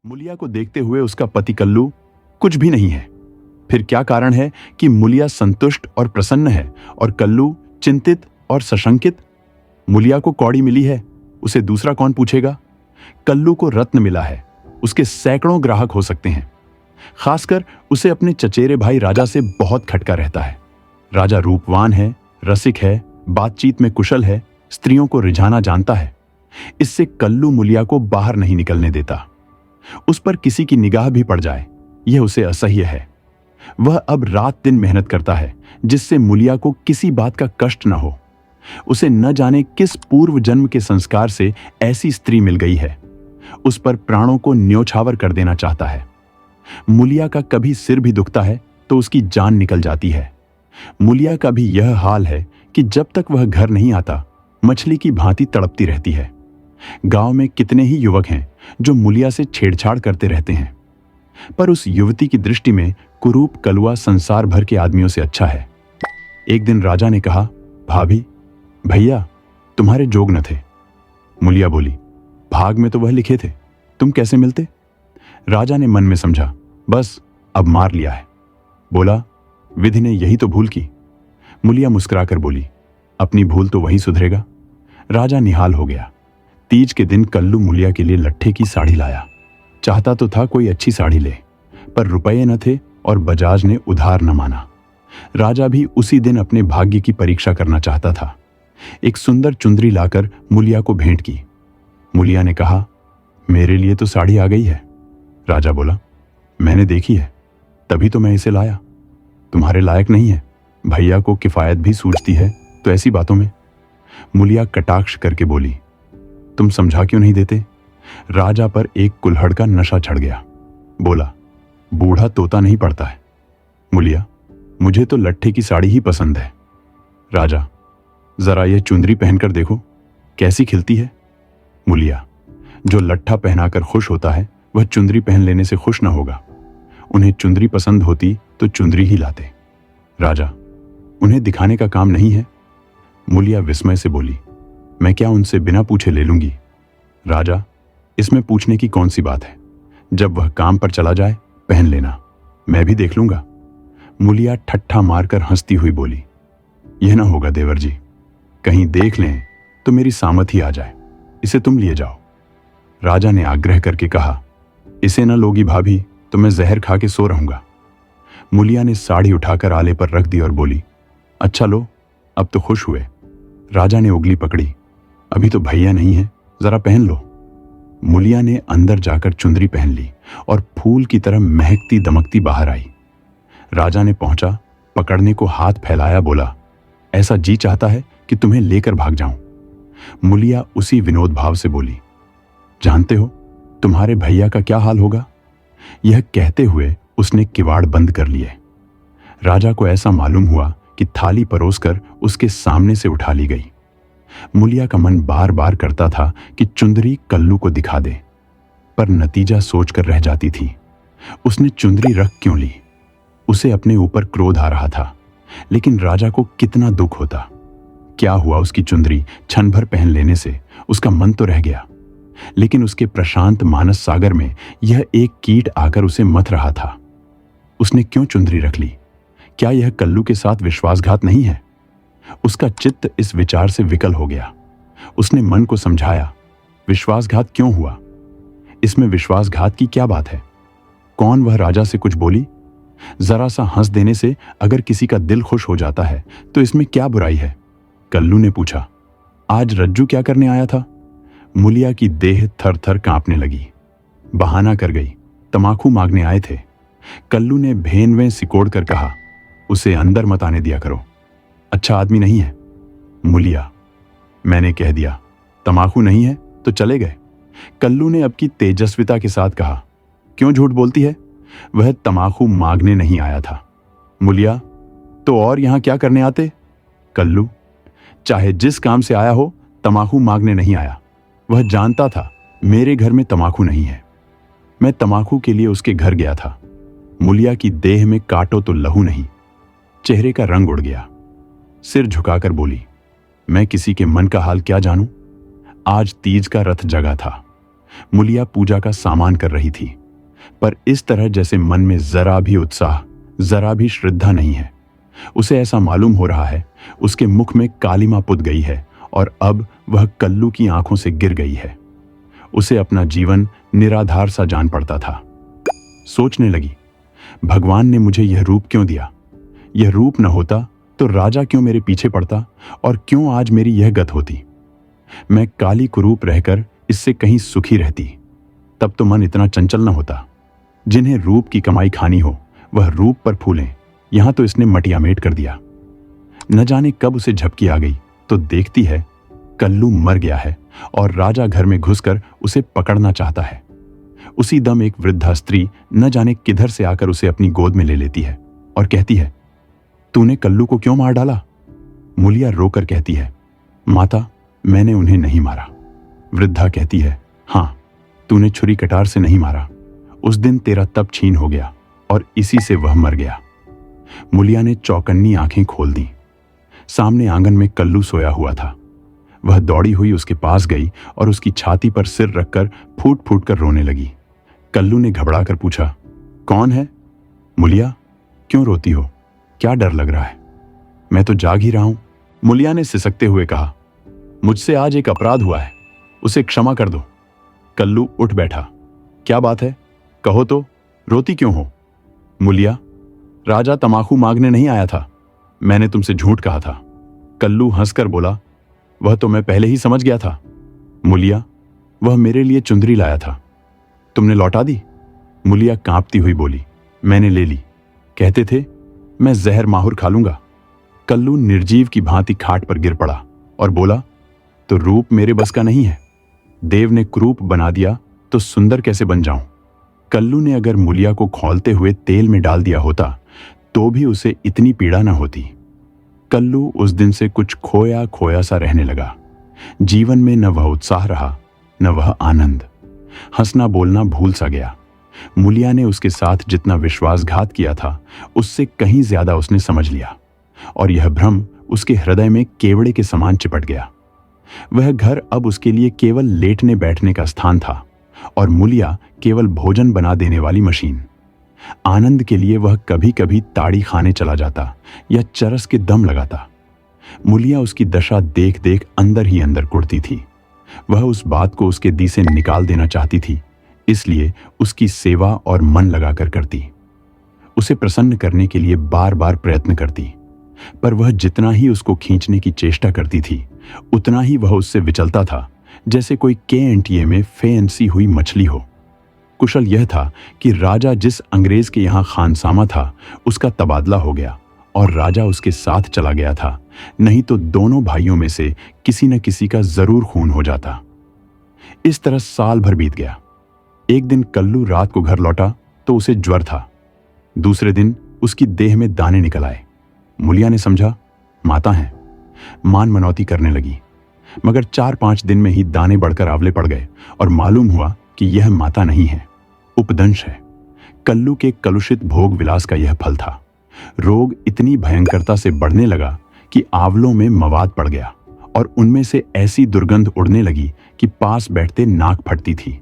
मुलिया को देखते हुए उसका पति कल्लू कुछ भी नहीं है। फिर क्या कारण है कि मुलिया संतुष्ट और प्रसन्न है और कल्लू चिंतित और सशंकित? मुलिया को कौड़ी मिली है, उसे दूसरा कौन पूछेगा? कल्लू को रत्न मिला है, उसके सैकड़ों ग्राहक हो सकते हैं। खासकर उसे अपने चचेरे भाई राजा से बहुत खटका रहता है। राजा रूपवान है, रसिक है, बातचीत में कुशल है, स्त्रियों को रिझाना जानता है। इससे कल्लू मुलिया को बाहर नहीं निकलने देता। उस पर किसी की निगाह भी पड़ जाए, यह उसे असह्य है। वह अब रात दिन मेहनत करता है जिससे मुलिया को किसी बात का कष्ट न हो। उसे न जाने किस पूर्व जन्म के संस्कार से ऐसी स्त्री मिल गई है। उस पर प्राणों को न्योछावर कर देना चाहता है। मुलिया का कभी सिर भी दुखता है तो उसकी जान निकल जाती है। मुलिया का भी यह हाल है कि जब तक वह घर नहीं आता मछली की भांति तड़पती रहती है। गांव में कितने ही युवक हैं जो मुलिया से छेड़छाड़ करते रहते हैं, पर उस युवती की दृष्टि में कुरूप कलुआ संसार भर के आदमियों से अच्छा है। एक दिन राजा ने कहा, भाभी, भैया तुम्हारे जोग न थे। मुलिया बोली, भाग में तो वह लिखे थे, तुम कैसे मिलते? राजा ने मन में समझा, बस अब मार लिया है। बोला, विधि ने यही तो भूल की। मुलिया मुस्कुराकर बोली, अपनी भूल तो वही सुधरेगा। राजा निहाल हो गया। तीज के दिन कल्लू मुलिया के लिए लट्ठे की साड़ी लाया। चाहता तो था कोई अच्छी साड़ी ले, पर रुपये न थे और बजाज ने उधार न माना। राजा भी उसी दिन अपने भाग्य की परीक्षा करना चाहता था। एक सुंदर चुंदरी लाकर मुलिया को भेंट की। मुलिया ने कहा, मेरे लिए तो साड़ी आ गई है। राजा बोला, मैंने देखी है, तभी तो मैं इसे लाया। तुम्हारे लायक नहीं है, भैया को किफायत भी सूझती है तो ऐसी बातों में। मुलिया कटाक्ष करके बोली, तुम समझा क्यों नहीं देते? राजा पर एक कुल्हड़ का नशा चढ़ गया। बोला, बूढ़ा तोता नहीं पड़ता है। मुलिया, मुझे तो लट्ठे की साड़ी ही पसंद है। राजा, जरा यह चुंदरी पहनकर देखो, कैसी खिलती है। मुलिया, जो लट्ठा पहनाकर खुश होता है वह चुंदरी पहन लेने से खुश न होगा। उन्हें चुंदरी पसंद होती तो चुंदरी ही लाते। राजा, उन्हें दिखाने का काम नहीं है। मुलिया विस्मय से बोली, मैं क्या उनसे बिना पूछे ले लूंगी? राजा, इसमें पूछने की कौन सी बात है? जब वह काम पर चला जाए पहन लेना, मैं भी देख लूंगा। मुलिया ठट्ठा मारकर हंसती हुई बोली, यह ना होगा देवर जी, कहीं देख लें तो मेरी सामत ही आ जाए, इसे तुम लिए जाओ। राजा ने आग्रह करके कहा, इसे न लोगी भाभी तो मैं जहर खा के सो रहूंगा। मुलिया ने साड़ी उठाकर आले पर रख दी और बोली, अच्छा लो, अब तो खुश हुए। राजा ने उंगली पकड़ी, अभी तो भैया नहीं है, जरा पहन लो। मुलिया ने अंदर जाकर चुंदरी पहन ली और फूल की तरह महकती दमकती बाहर आई। राजा ने पहुंचा, पकड़ने को हाथ फैलाया, बोला, ऐसा जी चाहता है कि तुम्हें लेकर भाग जाऊं। मुलिया उसी विनोद भाव से बोली, जानते हो तुम्हारे भैया का क्या हाल होगा? यह कहते हुए उसने किवाड़ बंद कर लिए। राजा को ऐसा मालूम हुआ कि थाली परोसकर उसके सामने से उठा ली गई। मुलिया का मन बार बार करता था कि चुंदरी कल्लू को दिखा दे, पर नतीजा सोचकर रह जाती थी। उसने चुंदरी रख क्यों ली? उसे अपने ऊपर क्रोध आ रहा था, लेकिन राजा को कितना दुख होता। क्या हुआ उसकी चुंदरी क्षण भर पहन लेने से? उसका मन तो रह गया, लेकिन उसके प्रशांत मानस सागर में यह एक कीट आकर उसे मथ रहा था। उसने क्यों चुंदरी रख ली? क्या यह कल्लू के साथ विश्वासघात नहीं है? उसका चित्त इस विचार से विकल हो गया। उसने मन को समझाया, विश्वासघात क्यों हुआ? इसमें विश्वासघात की क्या बात है? कौन वह राजा से कुछ बोली? जरा सा हंस देने से अगर किसी का दिल खुश हो जाता है तो इसमें क्या बुराई है? कल्लू ने पूछा, आज रज्जू क्या करने आया था? मुलिया की देह थर थर कांपने लगी। बहाना कर गई, तमाकू मांगने आए थे। कल्लू ने भेनवें सिकोड़ कर कहा, उसे अंदर मत आने दिया करो, अच्छा आदमी नहीं है। मुलिया, मैंने कह दिया, तमाकू नहीं है तो चले गए। कल्लू ने अब की तेजस्विता के साथ कहा, क्यों झूठ बोलती है? वह तमाकू मांगने नहीं आया था। मुलिया, तो और यहां क्या करने आते? कल्लू, चाहे जिस काम से आया हो, तमाकू मांगने नहीं आया। वह जानता था मेरे घर में तमाकू नहीं है। मैं तमाकू के लिए उसके घर गया था। मुलिया की देह में काटो तो लहू नहीं। चेहरे का रंग उड़ गया। सिर झुकाकर बोली, मैं किसी के मन का हाल क्या जानूं? आज तीज का रथ जगा था। मुलिया पूजा का सामान कर रही थी, पर इस तरह जैसे मन में जरा भी उत्साह, जरा भी श्रद्धा नहीं है। उसे ऐसा मालूम हो रहा है उसके मुख में कालिमा पुत गई है और अब वह कल्लू की आंखों से गिर गई है। उसे अपना जीवन निराधार सा जान पड़ता था। सोचने लगी, भगवान ने मुझे यह रूप क्यों दिया? यह रूप न होता तो राजा क्यों मेरे पीछे पड़ता और क्यों आज मेरी यह गत होती? मैं काली कुरूप रहकर इससे कहीं सुखी रहती। तब तो मन इतना चंचल न होता। जिन्हें रूप की कमाई खानी हो वह रूप पर फूलें, यहां तो इसने मटियामेट कर दिया। न जाने कब उसे झपकी आ गई तो देखती है कल्लू मर गया है और राजा घर में घुसकर उसे पकड़ना चाहता है। उसी दम एक वृद्धा स्त्री न जाने किधर से आकर उसे अपनी गोद में ले लेती है और कहती है, तूने कल्लू को क्यों मार डाला? मुलिया रोकर कहती है, माता, मैंने उन्हें नहीं मारा। वृद्धा कहती है, हां, तूने छुरी कटार से नहीं मारा। उस दिन तेरा तप छीन हो गया और इसी से वह मर गया। मुलिया ने चौकन्नी आंखें खोल दी। सामने आंगन में कल्लू सोया हुआ था। वह दौड़ी हुई उसके पास गई और उसकी छाती पर सिर रखकर फूट फूट कर रोने लगी। कल्लू ने घबराकर पूछा, कौन है? मुलिया, क्यों रोती हो? क्या डर लग रहा है? मैं तो जाग ही रहा हूं। मुलिया ने सिसकते हुए कहा, मुझसे आज एक अपराध हुआ है, उसे क्षमा कर दो। कल्लू उठ बैठा। क्या बात है? कहो तो, रोती क्यों हो? मुलिया, राजा तमाकू मांगने नहीं आया था, मैंने तुमसे झूठ कहा था। कल्लू हंसकर बोला, वह तो मैं पहले ही समझ गया था। मुलिया, वह मेरे लिए चुंदरी लाया था, तुमने लौटा दी? मुलिया कांपती हुई बोली, मैंने ले ली। कहते थे मैं जहर माहुर खा लूंगा। कल्लू निर्जीव की भांति खाट पर गिर पड़ा और बोला, तो रूप मेरे बस का नहीं है। देव ने कुरूप बना दिया तो सुंदर कैसे बन जाऊं? कल्लू ने अगर मुलिया को खौलते हुए तेल में डाल दिया होता तो भी उसे इतनी पीड़ा न होती। कल्लू उस दिन से कुछ खोया खोया सा रहने लगा। जीवन में न वह उत्साह रहा, न वह आनंद। हंसना बोलना भूल सा गया। मुलिया ने उसके साथ जितना विश्वासघात किया था उससे कहीं ज्यादा उसने समझ लिया और यह भ्रम उसके हृदय में केवड़े के समान चिपट गया। वह घर अब उसके लिए केवल लेटने बैठने का स्थान था और मुलिया केवल भोजन बना देने वाली मशीन। आनंद के लिए वह कभी कभी ताड़ी खाने चला जाता या चरस के दम लगाता। मुलिया उसकी दशा देख देख अंदर ही अंदर कुढ़ती थी। वह उस बात को उसके दी से निकाल देना चाहती थी, इसलिए उसकी सेवा और मन लगाकर करती। उसे प्रसन्न करने के लिए बार बार प्रयत्न करती, पर वह जितना ही उसको खींचने की चेष्टा करती थी उतना ही वह उससे विचलता था, जैसे कोई के में फेंसी हुई मछली हो। कुशल यह था कि राजा जिस अंग्रेज के यहां खानसामा था उसका तबादला हो गया और राजा उसके साथ चला गया था, नहीं तो दोनों भाइयों में से किसी न किसी का जरूर खून हो जाता। इस तरह साल भर बीत गया। एक दिन कल्लू रात को घर लौटा तो उसे ज्वर था। दूसरे दिन उसकी देह में दाने निकल आए। मुलिया ने समझा माता है, मान मनौती करने लगी, मगर 4-5 दिन में ही दाने बढ़कर आवले पड़ गए और मालूम हुआ कि यह माता नहीं है, उपदंश है। कल्लू के कलुषित भोग विलास का यह फल था। रोग इतनी भयंकरता से बढ़ने लगा कि आवलों में मवाद पड़ गया और उनमें से ऐसी दुर्गंध उड़ने लगी कि पास बैठते नाक फटती थी।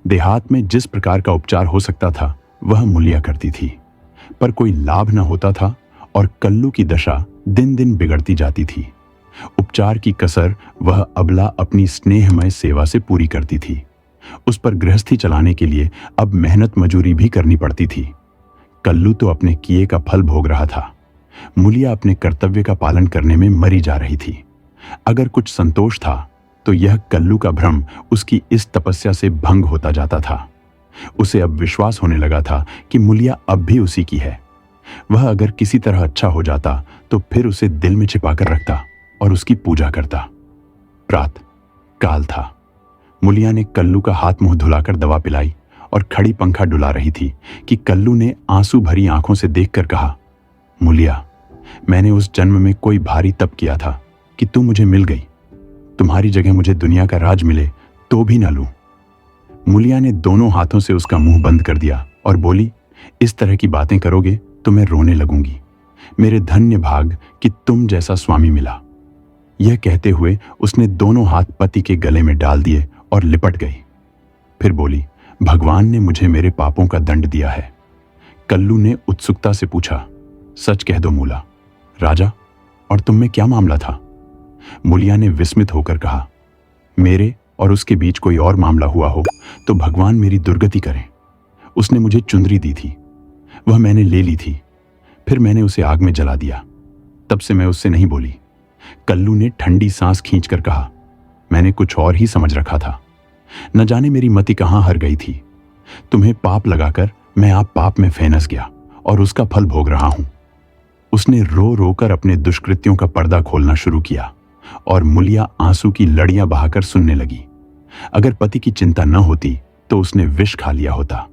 देहात में जिस प्रकार का उपचार हो सकता था वह मुलिया करती थी, पर कोई लाभ न होता था और कल्लू की दशा दिन दिन बिगड़ती जाती थी। उपचार की कसर वह अबला अपनी स्नेहमय सेवा से पूरी करती थी। उस पर गृहस्थी चलाने के लिए अब मेहनत मजूरी भी करनी पड़ती थी। कल्लू तो अपने किए का फल भोग रहा था। मुलिया अपने कर्तव्य का पालन करने में मरी जा रही थी। अगर कुछ संतोष था तो यह कल्लू का भ्रम उसकी इस तपस्या से भंग होता जाता था। उसे अब विश्वास होने लगा था कि मुलिया अब भी उसी की है। वह अगर किसी तरह अच्छा हो जाता तो फिर उसे दिल में छिपाकर रखता और उसकी पूजा करता। प्रात काल था। मुलिया ने कल्लू का हाथ मुंह धुलाकर दवा पिलाई और खड़ी पंखा डुला रही थी कि कल्लू ने आंसू भरी आंखों से देखकर कहा, मुलिया, मैंने उस जन्म में कोई भारी तप किया था कि तू मुझे मिल गई। तुम्हारी जगह मुझे दुनिया का राज मिले तो भी ना लूं। मुलिया ने दोनों हाथों से उसका मुंह बंद कर दिया और बोली, इस तरह की बातें करोगे तो मैं रोने लगूंगी। मेरे धन्य भाग कि तुम जैसा स्वामी मिला। यह कहते हुए उसने दोनों हाथ पति के गले में डाल दिए और लिपट गई। फिर बोली, भगवान ने मुझे मेरे पापों का दंड दिया है। कल्लू ने उत्सुकता से पूछा, सच कह दो मूला, राजा और तुम में क्या मामला था? मूलिया ने विस्मित होकर कहा, मेरे और उसके बीच कोई और मामला हुआ हो तो भगवान मेरी दुर्गति करें। उसने मुझे चुंदरी दी थी, वह मैंने ले ली थी, फिर मैंने उसे आग में जला दिया। तब से मैं उससे नहीं बोली। कल्लू ने ठंडी सांस खींचकर कहा, मैंने कुछ और ही समझ रखा था। न जाने मेरी मति कहां हर गई थी। तुम्हें पाप लगाकर मैं आप पाप में फैनस गया और उसका फल भोग रहा हूं। उसने रो रो कर अपने दुष्कृत्यों का पर्दा खोलना शुरू किया और मूलिया आंसू की लड़ियां बहाकर सुनने लगी। अगर पति की चिंता न होती तो उसने विष खा लिया होता।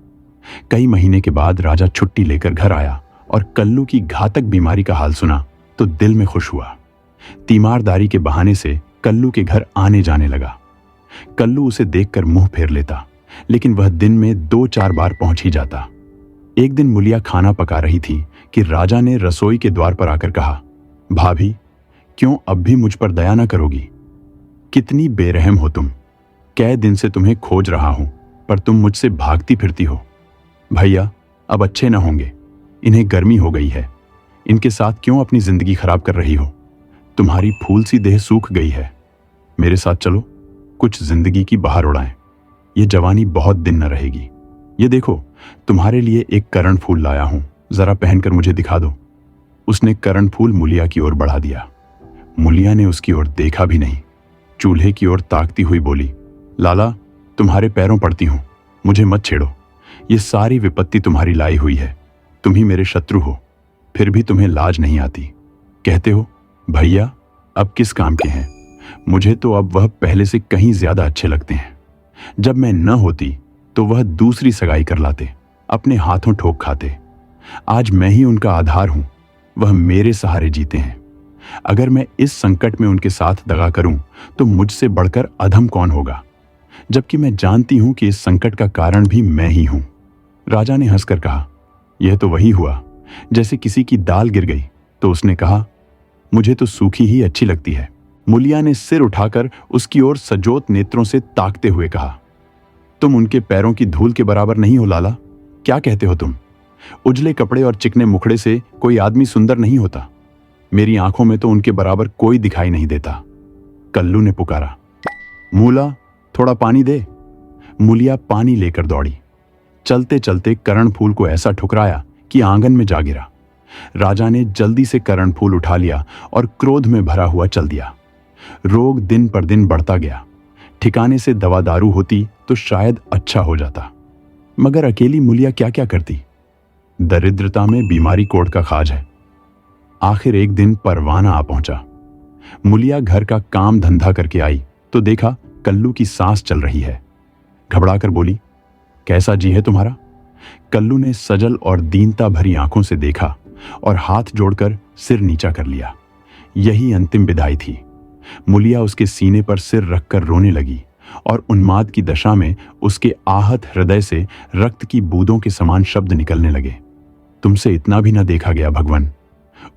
कई महीने के बाद राजा छुट्टी लेकर घर आया और कल्लू की घातक बीमारी का हाल सुना तो दिल में खुश हुआ। तीमारदारी के बहाने से कल्लू के घर आने जाने लगा। कल्लू उसे देखकर मुंह फेर लेता, लेकिन वह दिन में 2-4 बार पहुंच ही जाता। एक दिन मूलिया खाना पका रही थी कि राजा ने रसोई के द्वार पर आकर कहा, भाभी, क्यों अब भी मुझ पर दया न करोगी? कितनी बेरहम हो तुम। कै दिन से तुम्हें खोज रहा हूं, पर तुम मुझसे भागती फिरती हो। भैया अब अच्छे न होंगे, इन्हें गर्मी हो गई है। इनके साथ क्यों अपनी जिंदगी खराब कर रही हो? तुम्हारी फूल सी देह सूख गई है। मेरे साथ चलो, कुछ जिंदगी की बहार उड़ाएं। ये जवानी बहुत दिन न रहेगी। ये देखो, तुम्हारे लिए एक करण फूल लाया हूं, जरा पहनकर मुझे दिखा दो। उसने करण फूल मूलिया की ओर बढ़ा दिया। मूलिया ने उसकी ओर देखा भी नहीं, चूल्हे की ओर ताकती हुई बोली, लाला, तुम्हारे पैरों पड़ती हूं, मुझे मत छेड़ो। ये सारी विपत्ति तुम्हारी लाई हुई है। तुम ही मेरे शत्रु हो, फिर भी तुम्हें लाज नहीं आती। कहते हो भैया अब किस काम के हैं। मुझे तो अब वह पहले से कहीं ज्यादा अच्छे लगते हैं। जब मैं न होती तो वह दूसरी सगाई कर लाते, अपने हाथों ठोक खाते। आज मैं ही उनका आधार हूं, वह मेरे सहारे जीते हैं। अगर मैं इस संकट में उनके साथ दगा करूं तो मुझसे बढ़कर अधम कौन होगा, जबकि मैं जानती हूं कि इस संकट का कारण भी मैं ही हूं। राजा ने हंसकर कहा, यह तो वही हुआ जैसे किसी की दाल गिर गई तो उसने कहा, मुझे तो सूखी ही अच्छी लगती है। मूलिया ने सिर उठाकर उसकी ओर सजोत नेत्रों से ताकते हुए कहा, तुम उनके पैरों की धूल के बराबर नहीं हो लाला। क्या कहते हो तुम? उजले कपड़े और चिकने मुखड़े से कोई आदमी सुंदर नहीं होता। मेरी आंखों में तो उनके बराबर कोई दिखाई नहीं देता। कल्लू ने पुकारा, मूला, थोड़ा पानी दे। मूलिया पानी लेकर दौड़ी। चलते चलते करण फूल को ऐसा ठुकराया कि आंगन में जा गिरा। राजा ने जल्दी से करण फूल उठा लिया और क्रोध में भरा हुआ चल दिया। रोग दिन पर दिन बढ़ता गया। ठिकाने से दवा दारू होती तो शायद अच्छा हो जाता, मगर अकेली मूलिया क्या क्या करती। दरिद्रता में बीमारी कोट का खाज है। आखिर एक दिन परवाना आ पहुंचा। मूलिया घर का काम धंधा करके आई तो देखा कल्लू की सांस चल रही है। घबराकर बोली, कैसा जी है तुम्हारा? कल्लू ने सजल और दीनता भरी आंखों से देखा और हाथ जोड़कर सिर नीचा कर लिया। यही अंतिम विदाई थी। मूलिया उसके सीने पर सिर रखकर रोने लगी और उन्माद की दशा में उसके आहत हृदय से रक्त की बूंदों के समान शब्द निकलने लगे। तुमसे इतना भी न देखा गया भगवान।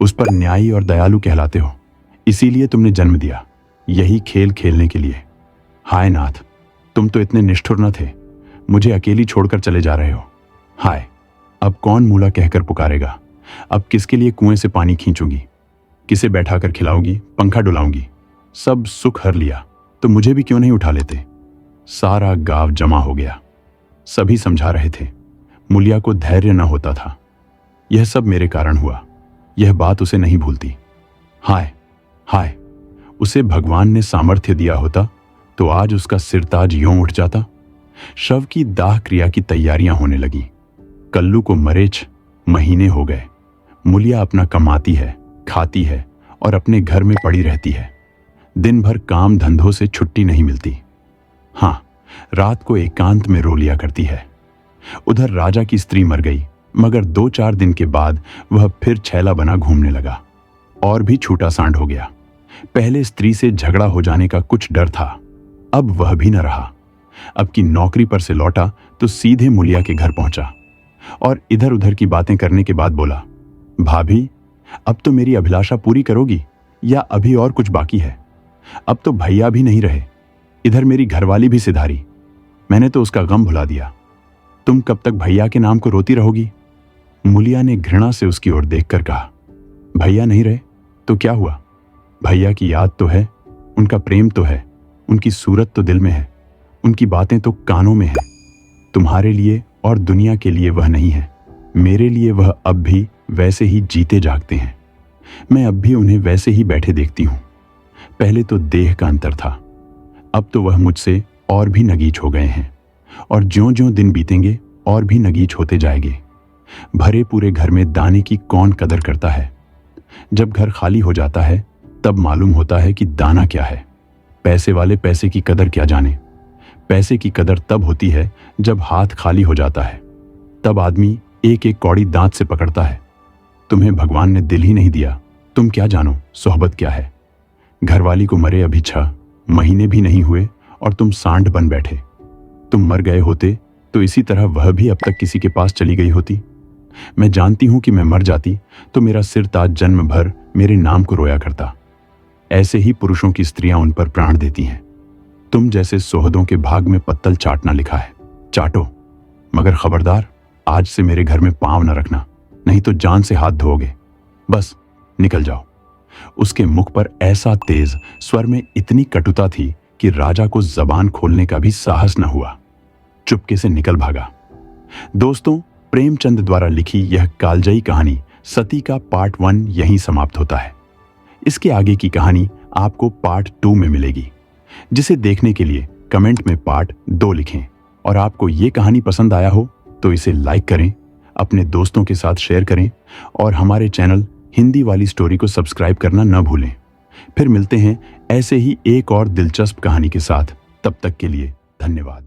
उस पर न्यायी और दयालु कहलाते हो, इसीलिए तुमने जन्म दिया, यही खेल खेलने के लिए। हाय नाथ, तुम तो इतने निष्ठुर न थे, मुझे अकेली छोड़कर चले जा रहे हो। हाय, अब कौन मूला कहकर पुकारेगा? अब किसके लिए कुएं से पानी खींचूंगी? किसे बैठाकर खिलाऊंगी, पंखा डुलाऊंगी? सब सुख हर लिया तो मुझे भी क्यों नहीं उठा लेते? सारा गांव जमा हो गया। सभी समझा रहे थे, मूलिया को धैर्य न होता था। यह सब मेरे कारण हुआ। यह बात उसे नहीं भूलती। हाय हाय, उसे भगवान ने सामर्थ्य दिया होता तो आज उसका सिरताज यूं उठ जाता। शव की दाह क्रिया की तैयारियां होने लगी। कल्लू को मरे 6 महीने हो गए। मूलिया अपना कमाती है, खाती है और अपने घर में पड़ी रहती है। दिन भर काम धंधों से छुट्टी नहीं मिलती। हाँ, रात को एकांत में रो लिया करती है। उधर राजा की स्त्री मर गई, मगर 2-4 दिन के बाद वह फिर छैला बना घूमने लगा और भी छूटा सांड हो गया। पहले स्त्री से झगड़ा हो जाने का कुछ डर था, अब वह भी न रहा। अब की नौकरी पर से लौटा तो सीधे मूलिया के घर पहुंचा और इधर उधर की बातें करने के बाद बोला, भाभी, अब तो मेरी अभिलाषा पूरी करोगी या अभी और कुछ बाकी है? अब तो भैया भी नहीं रहे, इधर मेरी घरवाली भी सिधारी। मैंने तो उसका गम भुला दिया। तुम कब तक भैया के नाम को रोती रहोगी? मुलिया ने घृणा से उसकी ओर देखकर कहा। भैया नहीं रहे तो क्या हुआ? भैया की याद तो है, उनका प्रेम तो है, उनकी सूरत तो दिल में है, उनकी बातें तो कानों में है। तुम्हारे लिए और दुनिया के लिए वह नहीं है। मेरे लिए वह अब भी वैसे ही जीते जागते हैं। मैं अब भी उन्हें वैसे ही बैठे देखती हूं। पहले तो देह का अंतर था, अब तो वह मुझसे और भी नगीच हो गए हैं, और ज्यों-ज्यों दिन बीतेंगे और भी नगीच होते जाएंगे। भरे पूरे घर में दाने की कौन कदर करता है? जब घर खाली हो जाता है तब मालूम होता है कि दाना क्या है। पैसे वाले पैसे की कदर क्या जाने। पैसे की कदर तब होती है जब हाथ खाली हो जाता है, तब आदमी एक एक कौड़ी दांत से पकड़ता है। तुम्हें भगवान ने दिल ही नहीं दिया, तुम क्या जानो सोहबत क्या है। घरवाली को मरे अभी 6 महीने भी नहीं हुए और तुम सांड बन बैठे। तुम मर गए होते तो इसी तरह वह भी अब तक किसी के पास चली गई होती। मैं जानती हूं कि मैं मर जाती तो मेरा सिर ताज जन्म भर मेरे नाम को रोया करता। ऐसे ही पुरुषों की स्त्रियां उन पर प्राण देती हैं। तुम जैसे सोहदों के भाग में पत्तल चाटना लिखा है, चाटो, मगर खबरदार आज से मेरे घर में पांव न रखना, नहीं तो जान से हाथ धोओगे। बस निकल जाओ। उसके मुख पर ऐसा तेज स्वर में इतनी कटुता थी कि राजा को जबान खोलने का भी साहस न हुआ। चुपके से निकल भागा। दोस्तों, प्रेमचंद द्वारा लिखी यह कालजयी कहानी सती का पार्ट 1 यहीं समाप्त होता है। इसके आगे की कहानी आपको पार्ट 2 में मिलेगी, जिसे देखने के लिए कमेंट में पार्ट 2 लिखें। और आपको ये कहानी पसंद आया हो तो इसे लाइक करें, अपने दोस्तों के साथ शेयर करें और हमारे चैनल हिंदी वाली स्टोरी को सब्सक्राइब करना न भूलें। फिर मिलते हैं ऐसे ही एक और दिलचस्प कहानी के साथ। तब तक के लिए धन्यवाद।